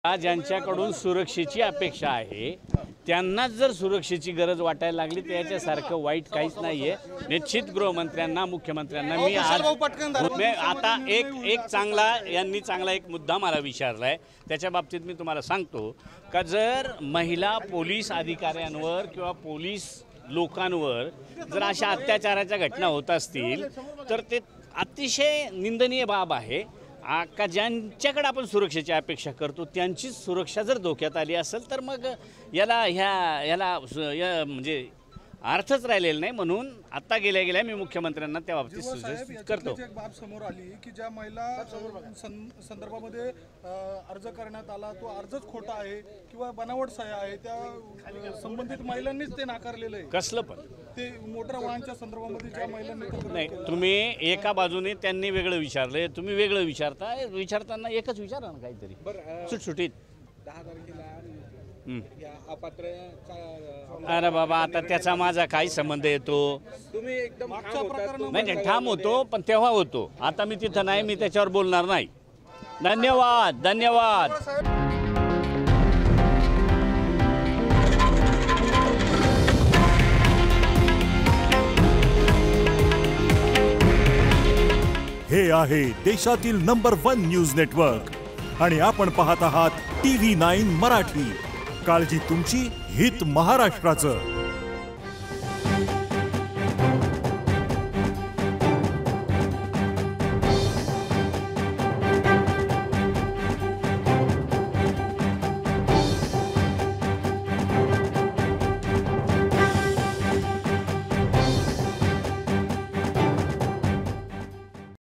ज्यांच्याकडून सुरक्षेची अपेक्षा आहे त्यांना जर सुरक्षेची गरज वाटायला लागली तर याच्यासारखं वाईट काहीच नाहीये। निश्चित गृहमंत्र्यांना मुख्यमंत्र्यांना मी आज आता एक चांगला यांनी चांगला एक मुद्दा मला विचारलाय, त्याच्या बाबतीत मी तुम्हाला सांगतो का जर महिला पोलीस अधिकाऱ्यांवर किंवा पोलीस लोकांवर जर अशा अत्याचाराच्या घटना होत असतील तर ते अतिशय निंदनीय बाब आहे का ज्यांच्याकडे आपण सुरक्षेची अपेक्षा करतो त्यांचीच सुरक्षा जर धोक्यात आली असेल तर मग याला म्हणजे अर्थच राहिलेला नाही। म्हणून आता गेल्या मी मुख्यमंत्र्यांना त्या बाबतीत सूचित करतो। एक बाब समोर आली की ज्या महिला संदर्भामध्ये अर्ज करण्यात आला तो अर्जच खोटा आहे किंवा बनावट सह्या आहे, त्या संबंधित महिलांनीच ते नाकारलेलं आहे। कसलं पण ते मोटर वाहनांच्या संदर्भामध्ये ज्या महिलांनी नाही, तुम्ही एका बाजूने त्यांनी वेगळं विचारले, तुम्ही वेगळं विचारताना एकच विचारा ना काहीतरी सुटसुटीत। 10 तारखेला अरे बाबा आता त्याचा माझा काही संबंध येतो? तुम्ही एकदम नाही ठाम होतो पण तेव्हा होतो, आता मी तिथं नाही, मी त्याच्यावर बोलणार नाही। धन्यवाद धन्यवाद। हे आहे देशातील नंबर 1 न्यूज नेटवर्क आणि आपण पाहत आहात TV9 मराठी। काळजी तुमची, हित महाराष्ट्राचं।